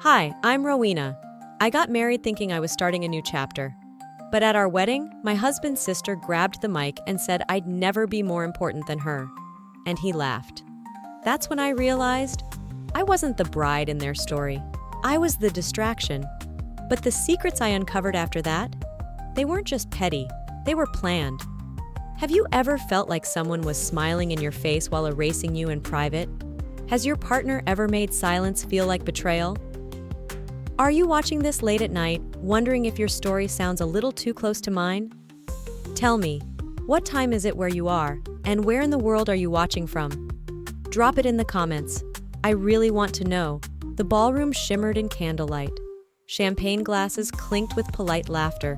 Hi, I'm Rowena. I got married thinking I was starting a new chapter. But at our wedding, my husband's sister grabbed the mic and said I'd never be more important than her. And he laughed. That's when I realized I wasn't the bride in their story. I was the distraction. But the secrets I uncovered after that, they weren't just petty, they were planned. Have you ever felt like someone was smiling in your face while erasing you in private? Has your partner ever made silence feel like betrayal? Are you watching this late at night, wondering if your story sounds a little too close to mine? Tell me, what time is it where you are, and where in the world are you watching from? Drop it in the comments. I really want to know. The ballroom shimmered in candlelight. Champagne glasses clinked with polite laughter.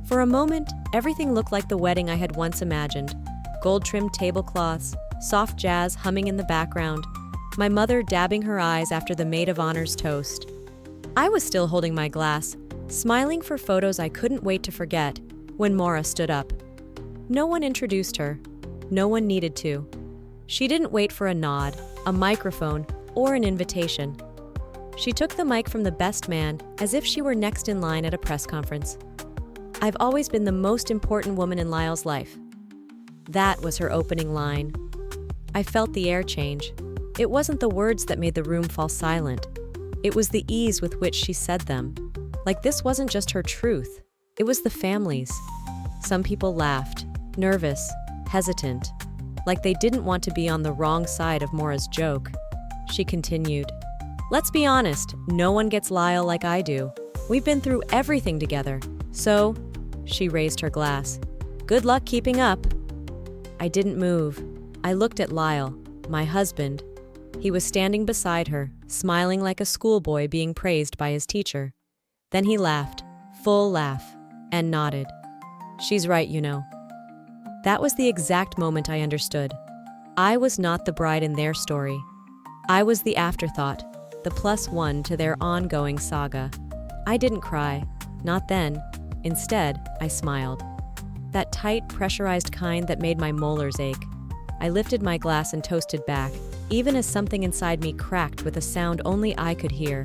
For a moment, everything looked like the wedding I had once imagined. Gold-trimmed tablecloths, soft jazz humming in the background, my mother dabbing her eyes after the maid of honor's toast. I was still holding my glass, smiling for photos I couldn't wait to forget, when Maura stood up. No one introduced her. No one needed to. She didn't wait for a nod, a microphone, or an invitation. She took the mic from the best man as if she were next in line at a press conference. I've always been the most important woman in Lyle's life. That was her opening line. I felt the air change. It wasn't the words that made the room fall silent. It was the ease with which she said them. Like this wasn't just her truth. It was the family's. Some people laughed, nervous, hesitant, like they didn't want to be on the wrong side of Maura's joke. She continued, "Let's be honest, no one gets Lyle like I do. We've been through everything together. So," she raised her glass, "good luck keeping up." I didn't move. I looked at Lyle, my husband. He was standing beside her, smiling like a schoolboy being praised by his teacher. Then he laughed, full laugh, and nodded. "She's right, you know." That was the exact moment I understood. I was not the bride in their story. I was the afterthought, the +1 to their ongoing saga. I didn't cry, not then. Instead, I smiled. That tight, pressurized kind that made my molars ache. I lifted my glass and toasted back, even as something inside me cracked with a sound only I could hear.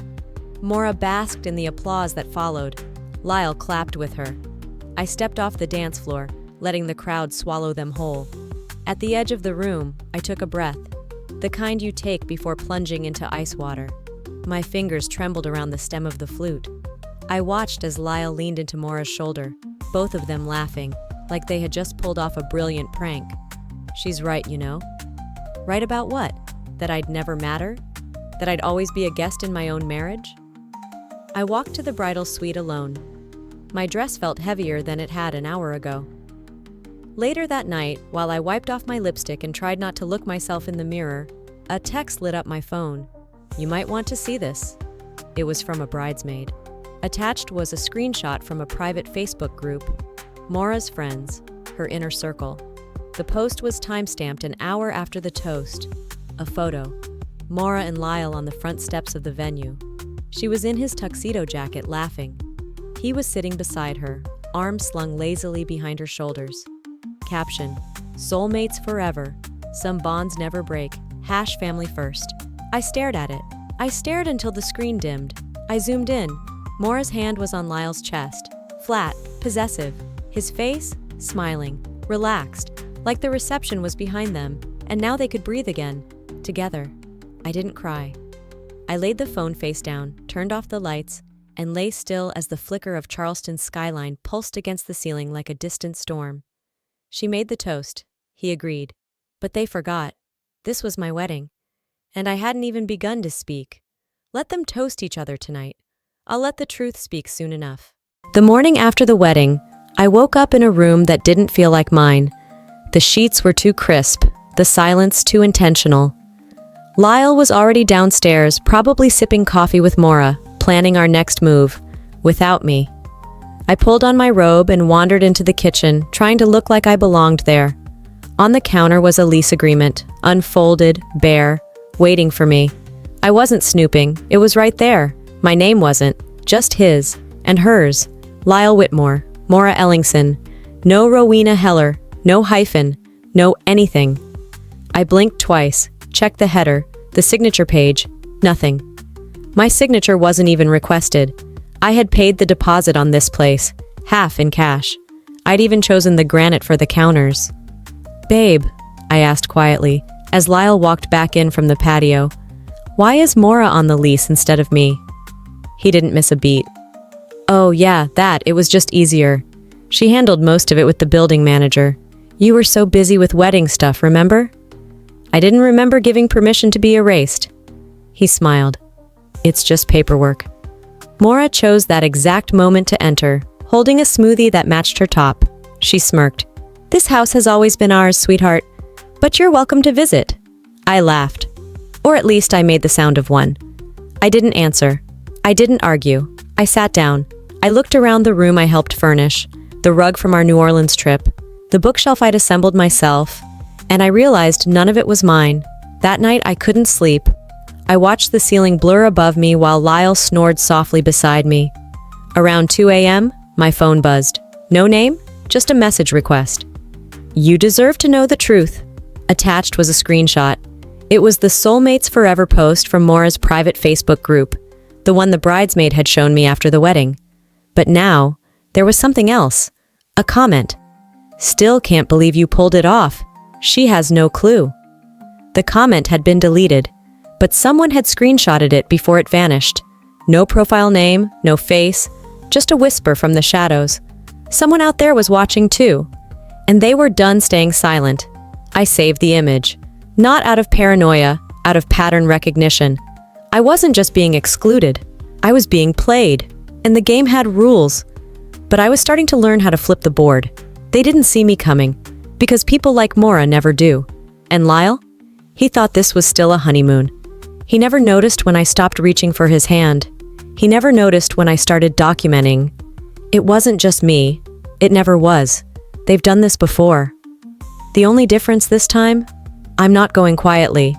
Maura basked in the applause that followed. Lyle clapped with her. I stepped off the dance floor, letting the crowd swallow them whole. At the edge of the room, I took a breath, the kind you take before plunging into ice water. My fingers trembled around the stem of the flute. I watched as Lyle leaned into Maura's shoulder, both of them laughing, like they had just pulled off a brilliant prank. "She's right, you know." Right about what? That I'd never matter? That I'd always be a guest in my own marriage? I walked to the bridal suite alone. My dress felt heavier than it had an hour ago. Later that night, while I wiped off my lipstick and tried not to look myself in the mirror, a text lit up my phone. "You might want to see this." It was from a bridesmaid. Attached was a screenshot from a private Facebook group, Maura's friends, her inner circle. The post was timestamped an hour after the toast. A photo. Maura and Lyle on the front steps of the venue. She was in his tuxedo jacket, laughing. He was sitting beside her, arms slung lazily behind her shoulders. Caption: "Soulmates forever. Some bonds never break. #family first." I stared at it. I stared until the screen dimmed. I zoomed in. Maura's hand was on Lyle's chest. Flat, possessive. His face, smiling, relaxed, like the reception was behind them, and now they could breathe again, together. I didn't cry. I laid the phone face down, turned off the lights, and lay still as the flicker of Charleston's skyline pulsed against the ceiling like a distant storm. She made the toast. He agreed. But they forgot. This was my wedding. And I hadn't even begun to speak. Let them toast each other tonight. I'll let the truth speak soon enough. The morning after the wedding, I woke up in a room that didn't feel like mine. The sheets were too crisp, the silence too intentional. Lyle was already downstairs, probably sipping coffee with Maura, planning our next move, without me. I pulled on my robe and wandered into the kitchen, trying to look like I belonged there. On the counter was a lease agreement, unfolded, bare, waiting for me. I wasn't snooping, it was right there. My name wasn't, just his, and hers. Lyle Whitmore, Maura Ellingson. No Rowena Heller, no hyphen, no anything. I blinked twice, checked the header, the signature page, nothing. My signature wasn't even requested. I had paid the deposit on this place, half in cash. I'd even chosen the granite for the counters. "Babe," I asked quietly, as Lyle walked back in from the patio, "why is Maura on the lease instead of me?" He didn't miss a beat. "Oh yeah, it was just easier. She handled most of it with the building manager. You were so busy with wedding stuff, remember?" I didn't remember giving permission to be erased. He smiled. "It's just paperwork." Maura chose that exact moment to enter, holding a smoothie that matched her top. She smirked. "This house has always been ours, sweetheart, but you're welcome to visit." I laughed. Or at least I made the sound of one. I didn't answer. I didn't argue. I sat down. I looked around the room I helped furnish, the rug from our New Orleans trip, the bookshelf I'd assembled myself, and I realized none of it was mine. That night I couldn't sleep. I watched the ceiling blur above me while Lyle snored softly beside me. Around 2 a.m., my phone buzzed. No name, just a message request. "You deserve to know the truth." Attached was a screenshot. It was the Soulmates Forever post from Maura's private Facebook group, the one the bridesmaid had shown me after the wedding. But now, there was something else. A comment. "Still can't believe you pulled it off. She has no clue." The comment had been deleted, but someone had screenshotted it before it vanished. No profile name, no face, just a whisper from the shadows. Someone out there was watching too, and they were done staying silent. I saved the image. Not out of paranoia, out of pattern recognition. I wasn't just being excluded. I was being played, and the game had rules. But I was starting to learn how to flip the board. They didn't see me coming, because people like Maura never do. And Lyle? He thought this was still a honeymoon. He never noticed when I stopped reaching for his hand. He never noticed when I started documenting. It wasn't just me. It never was. They've done this before. The only difference this time? I'm not going quietly.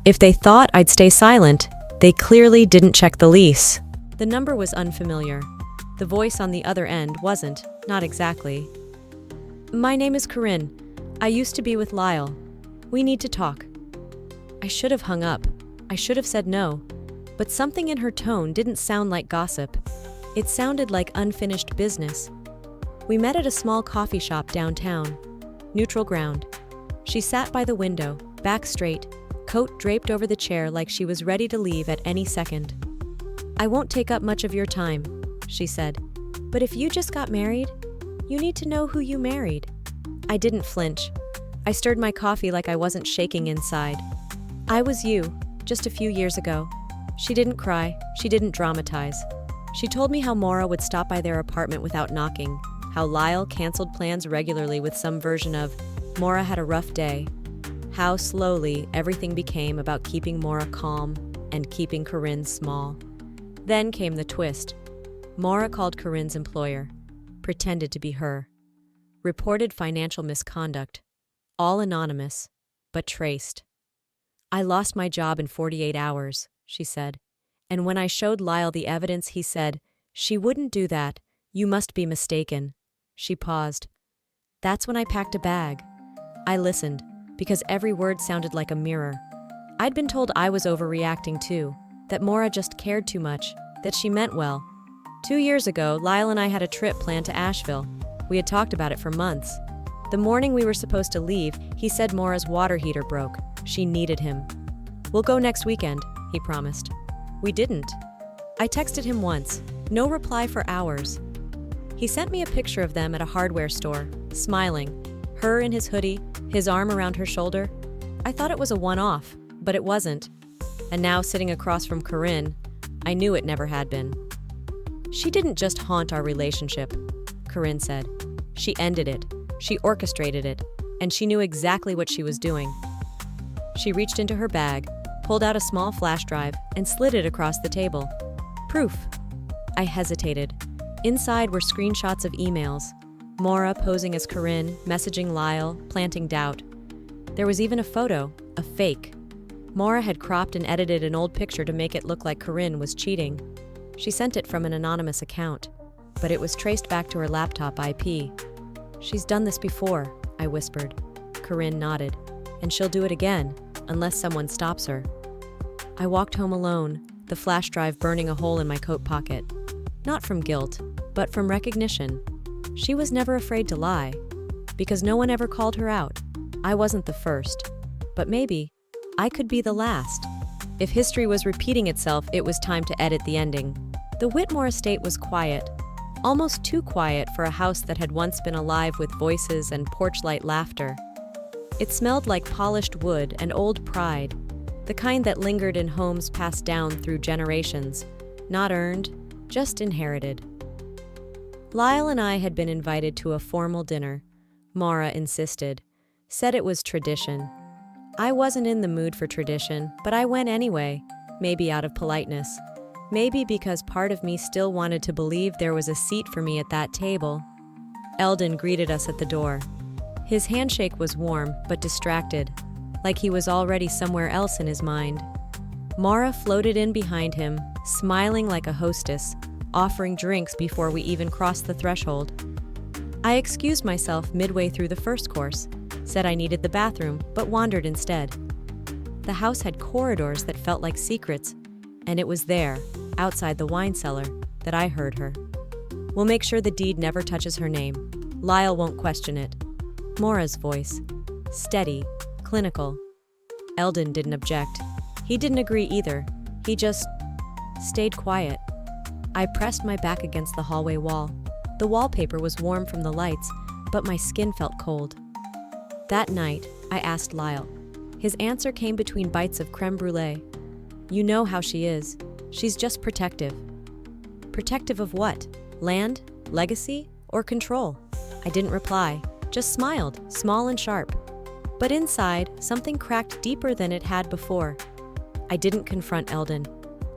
If they thought I'd stay silent, they clearly didn't check the lease. The number was unfamiliar. The voice on the other end wasn't, not exactly. "My name is Corinne. I used to be with Lyle. We need to talk." I should have hung up. I should have said no. But something in her tone didn't sound like gossip. It sounded like unfinished business. We met at a small coffee shop downtown. Neutral ground. She sat by the window, back straight, coat draped over the chair like she was ready to leave at any second. "I won't take up much of your time," she said. "But if you just got married, you need to know who you married." I didn't flinch. I stirred my coffee like I wasn't shaking inside. "I was you, just a few years ago." She didn't cry. She didn't dramatize. She told me how Maura would stop by their apartment without knocking, how Lyle canceled plans regularly with some version of, "Maura had a rough day," how slowly everything became about keeping Maura calm and keeping Corinne small. Then came the twist. Maura called Corinne's employer, pretended to be her, reported financial misconduct, all anonymous, but traced. "I lost my job in 48 hours, she said. And when I showed Lyle the evidence, he said, "She wouldn't do that. You must be mistaken." She paused. That's when I packed a bag. I listened, because every word sounded like a mirror. I'd been told I was overreacting too, that Maura just cared too much, that she meant well. 2 years ago, Lyle and I had a trip planned to Asheville. We had talked about it for months. The morning we were supposed to leave, he said Maura's water heater broke. She needed him. "We'll go next weekend," he promised. We didn't. I texted him once, no reply for hours. He sent me a picture of them at a hardware store, smiling, her in his hoodie, his arm around her shoulder. I thought it was a one-off, but it wasn't. And now, sitting across from Corinne, I knew it never had been. "She didn't just haunt our relationship," Corinne said. "She ended it. She orchestrated it, and she knew exactly what she was doing." She reached into her bag, pulled out a small flash drive, and slid it across the table. "Proof." I hesitated. Inside were screenshots of emails. Maura posing as Corinne, messaging Lyle, planting doubt. There was even a photo, a fake. Maura had cropped and edited an old picture to make it look like Corinne was cheating. She sent it from an anonymous account, but it was traced back to her laptop IP. "She's done this before," I whispered. Corinne nodded. "And she'll do it again, unless someone stops her." I walked home alone, the flash drive burning a hole in my coat pocket. Not from guilt, but from recognition. She was never afraid to lie, because no one ever called her out. I wasn't the first, but maybe I could be the last. If history was repeating itself, it was time to edit the ending. The Whitmore estate was quiet, almost too quiet for a house that had once been alive with voices and porch-light laughter. It smelled like polished wood and old pride, the kind that lingered in homes passed down through generations, not earned, just inherited. Lyle and I had been invited to a formal dinner. Maura insisted, said it was tradition. I wasn't in the mood for tradition, but I went anyway, maybe out of politeness. Maybe because part of me still wanted to believe there was a seat for me at that table. Eldon greeted us at the door. His handshake was warm, but distracted, like he was already somewhere else in his mind. Maura floated in behind him, smiling like a hostess, offering drinks before we even crossed the threshold. I excused myself midway through the first course, said I needed the bathroom, but wandered instead. The house had corridors that felt like secrets, and it was there, outside the wine cellar, that I heard her. We'll make sure the deed never touches her name. Lyle won't question it. Maura's voice, steady, clinical. Eldon didn't object. He didn't agree either. He just stayed quiet. I pressed my back against the hallway wall. The wallpaper was warm from the lights, but my skin felt cold. That night, I asked Lyle. His answer came between bites of creme brulee. You know how she is. She's just protective. Protective of what? Land? Legacy? Or control? I didn't reply, just smiled, small and sharp. But inside, something cracked deeper than it had before. I didn't confront Eldon.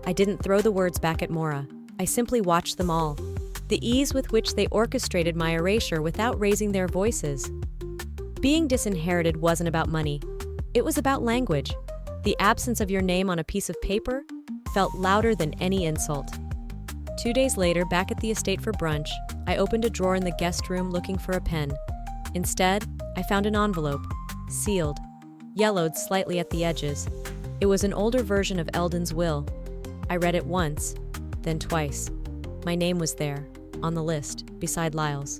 I didn't throw the words back at Maura. I simply watched them all. The ease with which they orchestrated my erasure without raising their voices. Being disinherited wasn't about money. It was about language. The absence of your name on a piece of paper felt louder than any insult. 2 days later, back at the estate for brunch, I opened a drawer in the guest room looking for a pen. Instead, I found an envelope, sealed, yellowed slightly at the edges. It was an older version of Eldon's will. I read it once, then twice. My name was there, on the list, beside Lyle's.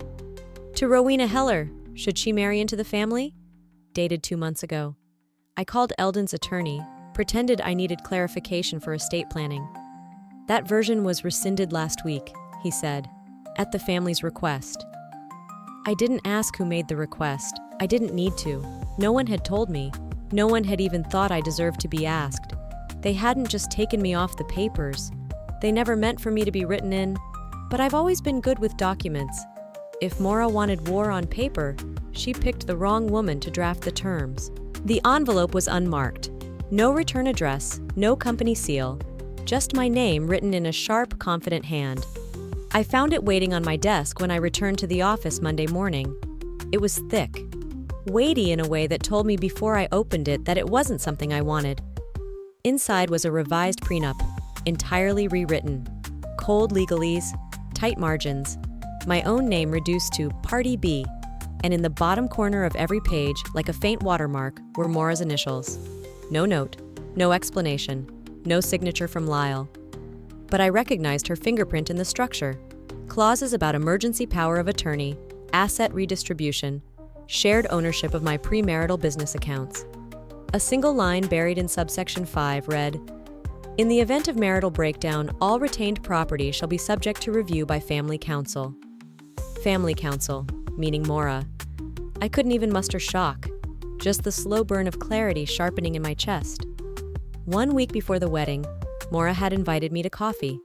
To Rowena Heller, should she marry into the family? Dated 2 months ago. I called Eldon's attorney, pretended I needed clarification for estate planning. That version was rescinded last week, he said, at the family's request. I didn't ask who made the request. I didn't need to. No one had told me. No one had even thought I deserved to be asked. They hadn't just taken me off the papers. They never meant for me to be written in. But I've always been good with documents. If Maura wanted war on paper, she picked the wrong woman to draft the terms. The envelope was unmarked. No return address, no company seal, just my name written in a sharp, confident hand. I found it waiting on my desk when I returned to the office Monday morning. It was thick, weighty in a way that told me before I opened it that it wasn't something I wanted. Inside was a revised prenup, entirely rewritten. Cold legalese, tight margins, my own name reduced to Party B, and in the bottom corner of every page, like a faint watermark, were Maura's initials. No note, no explanation, no signature from Lyle. But I recognized her fingerprint in the structure. Clauses about emergency power of attorney, asset redistribution, shared ownership of my premarital business accounts. A single line buried in subsection 5 read, "In the event of marital breakdown, all retained property shall be subject to review by family council." Family council, meaning Maura. I couldn't even muster shock, just the slow burn of clarity sharpening in my chest. 1 week before the wedding, Maura had invited me to coffee.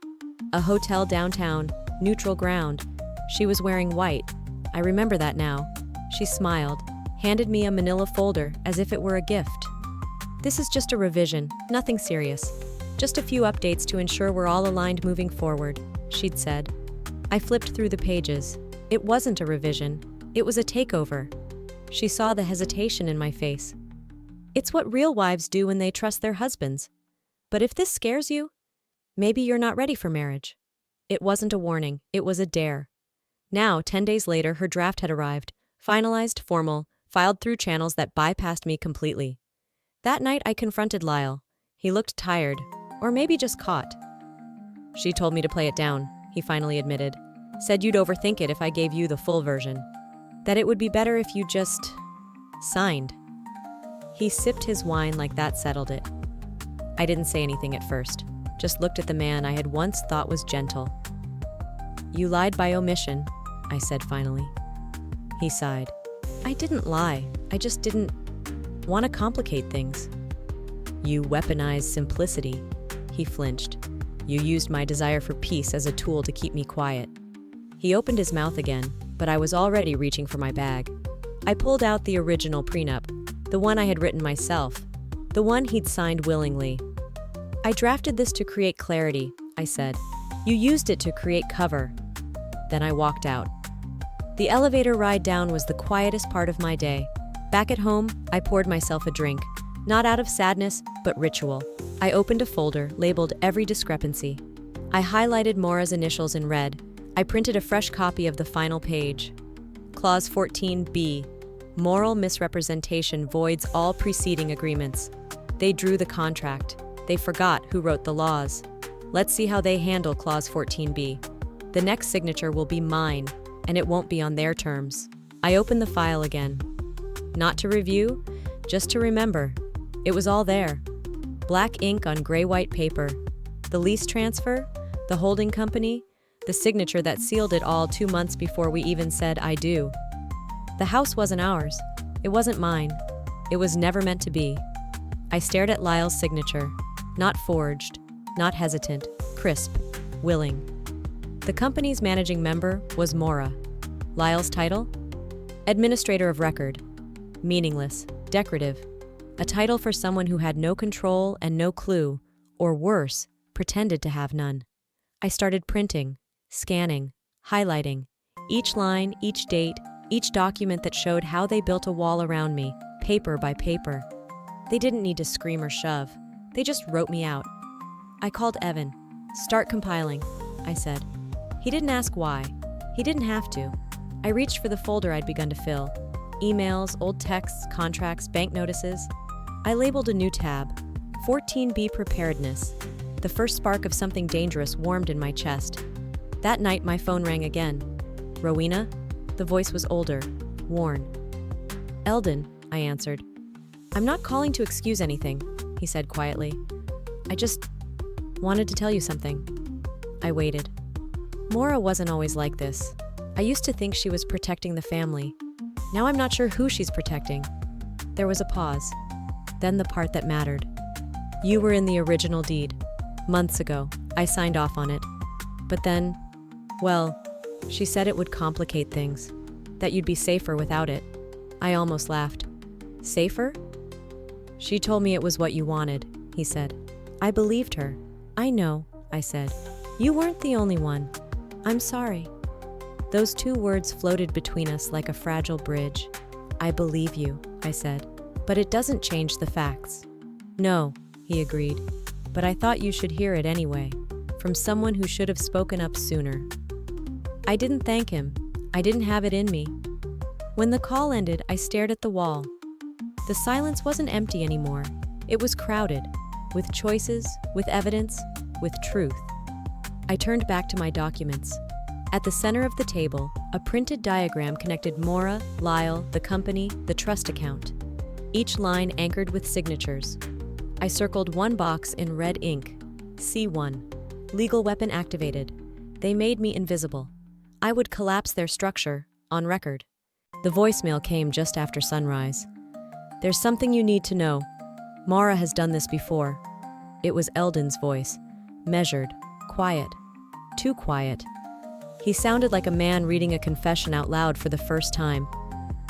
A hotel downtown, neutral ground. She was wearing white. I remember that now. She smiled, handed me a manila folder as if it were a gift. "This is just a revision, nothing serious. Just a few updates to ensure we're all aligned moving forward," she'd said. I flipped through the pages. It wasn't a revision. It was a takeover. She saw the hesitation in my face. It's what real wives do when they trust their husbands. But if this scares you, maybe you're not ready for marriage. It wasn't a warning. It was a dare. Now, 10 days later, her draft had arrived, finalized, formal, filed through channels that bypassed me completely. That night, I confronted Lyle. He looked tired, Or maybe just caught. She told me to play it down, he finally admitted. Said you'd overthink it if I gave you the full version. That it would be better if you just signed. He sipped his wine like that settled it. I didn't say anything at first, just looked at the man I had once thought was gentle. You lied by omission, I said finally. He sighed. I didn't lie, I just didn't want to complicate things. You weaponized simplicity, he flinched. You used my desire for peace as a tool to keep me quiet. He opened his mouth again, but I was already reaching for my bag. I pulled out the original prenup, the one I had written myself, the one he'd signed willingly. I drafted this to create clarity, I said. You used it to create cover. Then I walked out. The elevator ride down was the quietest part of my day. Back at home, I poured myself a drink, not out of sadness, but ritual. I opened a folder, labeled every discrepancy. I highlighted Mora's initials in red. I printed a fresh copy of the final page. Clause 14b. Moral misrepresentation voids all preceding agreements. They drew the contract. They forgot who wrote the laws. Let's see how they handle Clause 14b. The next signature will be mine, and it won't be on their terms. I opened the file again. Not to review, just to remember. It was all there. Black ink on gray-white paper. The lease transfer, the holding company, the signature that sealed it all 2 months before we even said I do. The house wasn't ours. It wasn't mine. It was never meant to be. I stared at Lyle's signature. Not forged, not hesitant, crisp, willing. The company's managing member was Mora. Lyle's title? Administrator of record. Meaningless, decorative. A title for someone who had no control and no clue, or worse, pretended to have none. I started printing, scanning, highlighting. Each line, each date, each document that showed how they built a wall around me, paper by paper. They didn't need to scream or shove. They just wrote me out. I called Evan. Start compiling, I said. He didn't ask why. He didn't have to. I reached for the folder I'd begun to fill. Emails, old texts, contracts, bank notices. I labeled a new tab, 14B Preparedness. The first spark of something dangerous warmed in my chest. That night, my phone rang again. Rowena? The voice was older, worn. Eldon, I answered. I'm not calling to excuse anything, he said quietly. I just wanted to tell you something. I waited. Mora wasn't always like this. I used to think she was protecting the family. Now I'm not sure who she's protecting. There was a pause. Then the part that mattered. You were in the original deed. Months ago, I signed off on it. But then, well, she said it would complicate things, that you'd be safer without it. I almost laughed. Safer? She told me it was what you wanted, he said. I believed her. I know, I said. You weren't the only one. I'm sorry. Those two words floated between us like a fragile bridge. I believe you, I said, but it doesn't change the facts. No, he agreed, but I thought you should hear it anyway, from someone who should have spoken up sooner. I didn't thank him. I didn't have it in me. When the call ended, I stared at the wall. The silence wasn't empty anymore. It was crowded, with choices, with evidence, with truth. I turned back to my documents. At the center of the table, a printed diagram connected Mora, Lyle, the company, the trust account. Each line anchored with signatures. I circled one box in red ink. C1. Legal weapon activated. They made me invisible. I would collapse their structure, on record. The voicemail came just after sunrise. There's something you need to know. Mara has done this before. It was Eldon's voice. Measured. Quiet. Too quiet. He sounded like a man reading a confession out loud for the first time.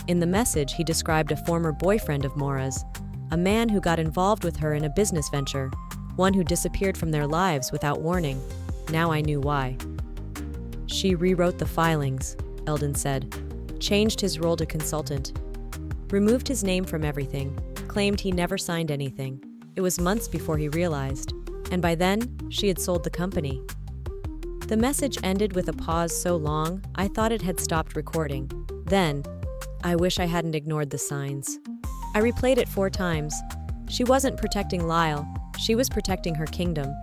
In the message, he described a former boyfriend of Mora's, a man who got involved with her in a business venture, one who disappeared from their lives without warning. Now I knew why. She rewrote the filings, Eldon said, changed his role to consultant, removed his name from everything, claimed he never signed anything. It was months before he realized, and by then, she had sold the company. The message ended with a pause so long, I thought it had stopped recording. Then, I wish I hadn't ignored the signs. I replayed it 4 times. She wasn't protecting Lyle. She was protecting her kingdom.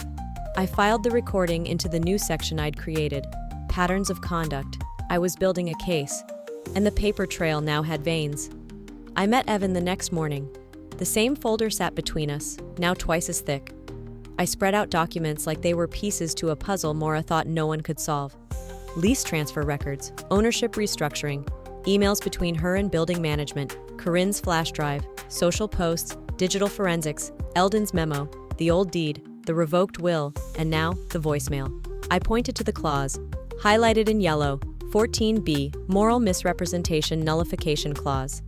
I filed the recording into the new section I'd created, Patterns of Conduct. I was building a case, and the paper trail now had veins. I met Evan the next morning. The same folder sat between us, now twice as thick. I spread out documents like they were pieces to a puzzle Maura thought no one could solve. Lease transfer records, ownership restructuring, emails between her and building management, Corinne's flash drive, social posts, digital forensics, Eldon's memo, the old deed, the revoked will, and now the voicemail. I pointed to the clause, highlighted in yellow, 14B, Moral Misrepresentation Nullification Clause.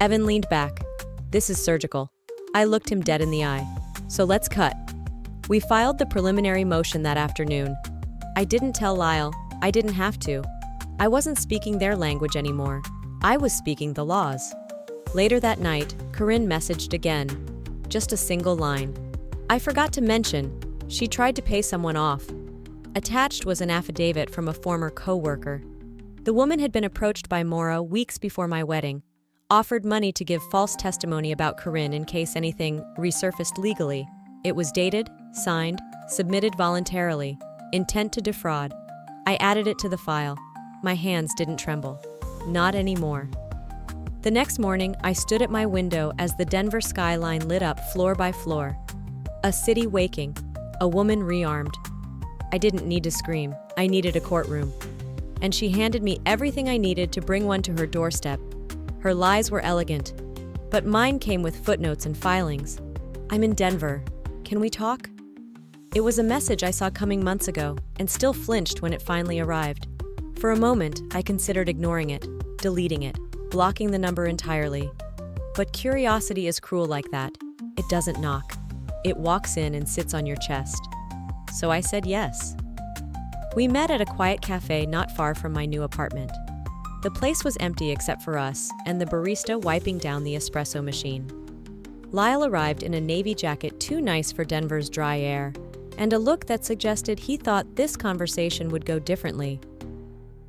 Evan leaned back. This is surgical. I looked him dead in the eye. So let's cut. We filed the preliminary motion that afternoon. I didn't tell Lyle. I didn't have to. I wasn't speaking their language anymore. I was speaking the laws. Later that night, Corinne messaged again. Just a single line. I forgot to mention, she tried to pay someone off. Attached was an affidavit from a former co-worker. The woman had been approached by Maura weeks before my wedding, offered money to give false testimony about Corinne in case anything resurfaced legally. It was dated, signed, submitted voluntarily, intent to defraud. I added it to the file. My hands didn't tremble. Not anymore. The next morning, I stood at my window as the Denver skyline lit up floor by floor. A city waking, a woman rearmed. I didn't need to scream. I needed a courtroom. And she handed me everything I needed to bring one to her doorstep. Her lies were elegant, but mine came with footnotes and filings. I'm in Denver. Can we talk? It was a message I saw coming months ago and still flinched when it finally arrived. For a moment, I considered ignoring it, deleting it, blocking the number entirely. But curiosity is cruel like that. It doesn't knock. It walks in and sits on your chest. So I said yes. We met at a quiet cafe not far from my new apartment. The place was empty except for us and the barista wiping down the espresso machine. Lyle arrived in a navy jacket too nice for Denver's dry air, and a look that suggested he thought this conversation would go differently.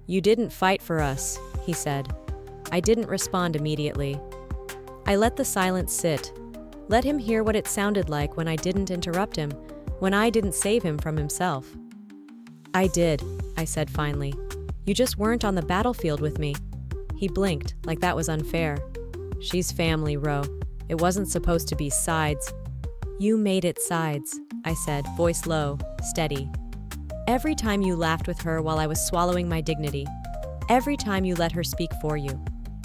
You didn't fight for us, he said. I didn't respond immediately. I let the silence sit, let him hear what it sounded like when I didn't interrupt him, when I didn't save him from himself. I did, I said finally. You just weren't on the battlefield with me. He blinked, like that was unfair. She's family, Ro. It wasn't supposed to be sides. You made it sides, I said, voice low, steady. Every time you laughed with her while I was swallowing my dignity. Every time you let her speak for you.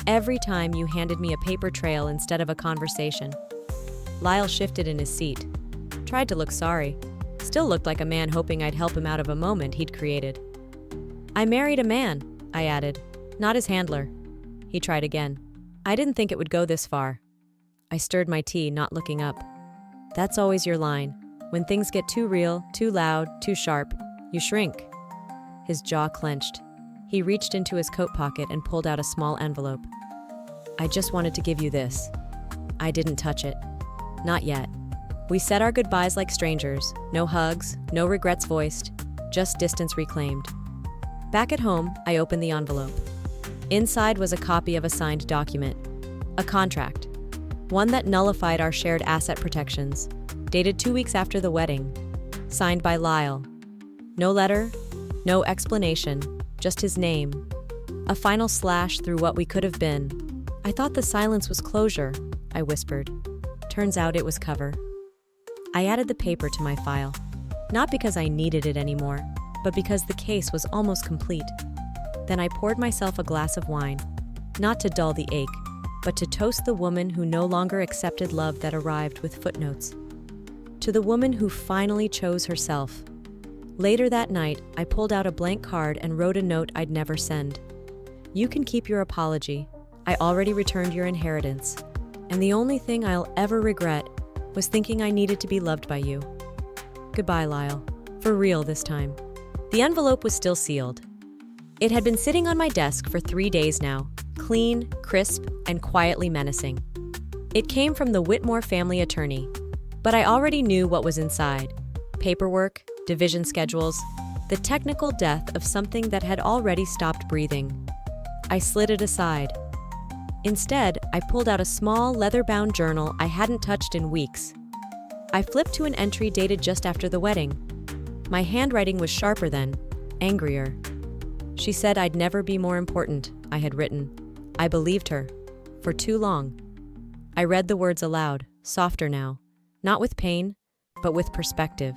Every time you handed me a paper trail instead of a conversation. Lyle shifted in his seat. Tried to look sorry. Still looked like a man hoping I'd help him out of a moment he'd created. I married a man, I added, not his handler. He tried again. I didn't think it would go this far. I stirred my tea, not looking up. That's always your line. When things get too real, too loud, too sharp, you shrink. His jaw clenched. He reached into his coat pocket and pulled out a small envelope. I just wanted to give you this. I didn't touch it. Not yet. We said our goodbyes like strangers. No hugs, no regrets voiced, just distance reclaimed. Back at home, I opened the envelope. Inside was a copy of a signed document. A contract. One that nullified our shared asset protections. Dated 2 weeks after the wedding. Signed by Lyle. No letter, no explanation, just his name. A final slash through what we could have been. I thought the silence was closure, I whispered. Turns out it was cover. I added the paper to my file. Not because I needed it anymore, but because the case was almost complete. Then I poured myself a glass of wine, not to dull the ache, but to toast the woman who no longer accepted love that arrived with footnotes. To the woman who finally chose herself. Later that night, I pulled out a blank card and wrote a note I'd never send. You can keep your apology. I already returned your inheritance. And the only thing I'll ever regret was thinking I needed to be loved by you. Goodbye, Lyle. For real this time. The envelope was still sealed. It had been sitting on my desk for 3 days now, clean, crisp, and quietly menacing. It came from the Whitmore family attorney, but I already knew what was inside. Paperwork, division schedules, the technical death of something that had already stopped breathing. I slid it aside. Instead, I pulled out a small leather-bound journal I hadn't touched in weeks. I flipped to an entry dated just after the wedding. My handwriting was sharper then, angrier. She said I'd never be more important, I had written. I believed her. For too long. I read the words aloud, softer now, not with pain, but with perspective.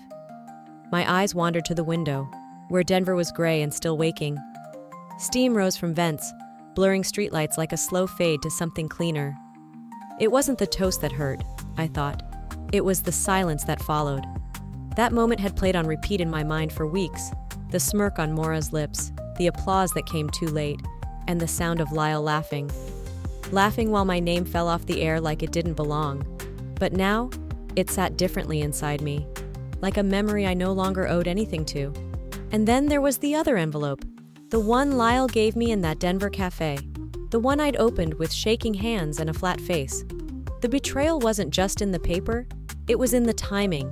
My eyes wandered to the window, where Denver was gray and still waking. Steam rose from vents, blurring streetlights like a slow fade to something cleaner. It wasn't the toast that hurt, I thought. It was the silence that followed. That moment had played on repeat in my mind for weeks. The smirk on Maura's lips, the applause that came too late, and the sound of Lyle laughing. Laughing while my name fell off the air like it didn't belong. But now, it sat differently inside me, like a memory I no longer owed anything to. And then there was the other envelope, the one Lyle gave me in that Denver cafe, the one I'd opened with shaking hands and a flat face. The betrayal wasn't just in the paper, it was in the timing.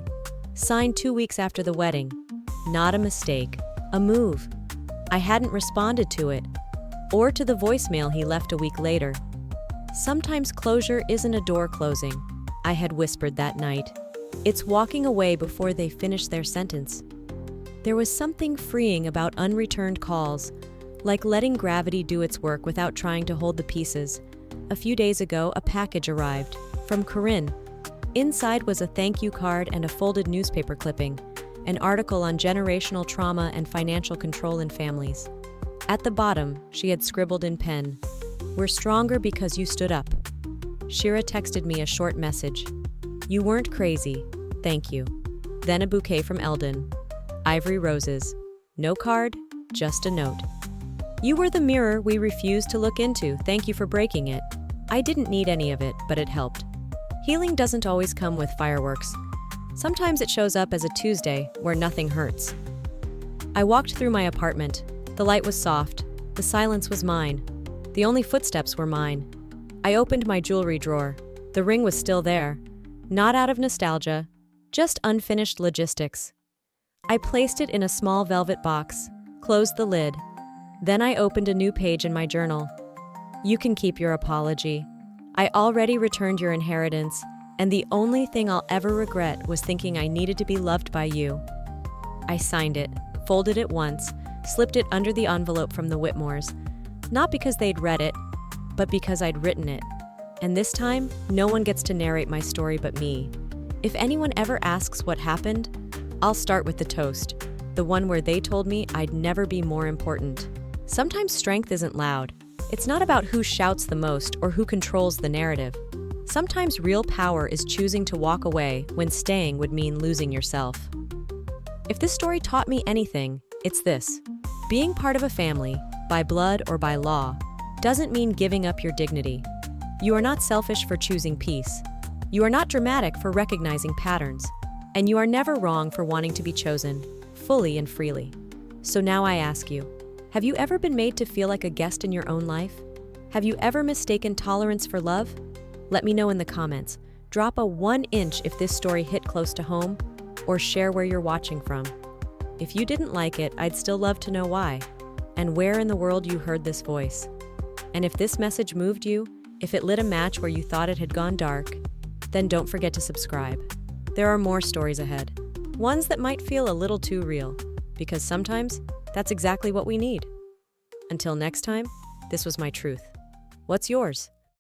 Signed 2 weeks after the wedding. Not a mistake, a move. I hadn't responded to it, or to the voicemail he left a week later. Sometimes closure isn't a door closing, I had whispered that night. It's walking away before they finish their sentence. There was something freeing about unreturned calls, like letting gravity do its work without trying to hold the pieces. A few days ago, a package arrived, from Corinne. Inside was a thank you card and a folded newspaper clipping, an article on generational trauma and financial control in families. At the bottom, she had scribbled in pen, "We're stronger because you stood up." Shira texted me a short message. "You weren't crazy. Thank you." Then a bouquet from Eldon. Ivory roses. No card, just a note. "You were the mirror we refused to look into. Thank you for breaking it." I didn't need any of it, but it helped. Healing doesn't always come with fireworks. Sometimes it shows up as a Tuesday where nothing hurts. I walked through my apartment. The light was soft. The silence was mine. The only footsteps were mine. I opened my jewelry drawer. The ring was still there. Not out of nostalgia, just unfinished logistics. I placed it in a small velvet box, closed the lid. Then I opened a new page in my journal. "You can keep your apology. I already returned your inheritance, and the only thing I'll ever regret was thinking I needed to be loved by you." I signed it, folded it once, slipped it under the envelope from the Whitmores, not because they'd read it, but because I'd written it. And this time, no one gets to narrate my story but me. If anyone ever asks what happened, I'll start with the toast, the one where they told me I'd never be more important. Sometimes strength isn't loud. It's not about who shouts the most or who controls the narrative. Sometimes real power is choosing to walk away when staying would mean losing yourself. If this story taught me anything, it's this. Being part of a family, by blood or by law, doesn't mean giving up your dignity. You are not selfish for choosing peace. You are not dramatic for recognizing patterns. And you are never wrong for wanting to be chosen, fully and freely. So now I ask you, have you ever been made to feel like a guest in your own life? Have you ever mistaken tolerance for love? Let me know in the comments. Drop a 1 inch if this story hit close to home, or share where you're watching from. If you didn't like it, I'd still love to know why, and where in the world you heard this voice. And if this message moved you, if it lit a match where you thought it had gone dark, then don't forget to subscribe. There are more stories ahead, ones that might feel a little too real, because sometimes that's exactly what we need. Until next time, this was my truth. What's yours?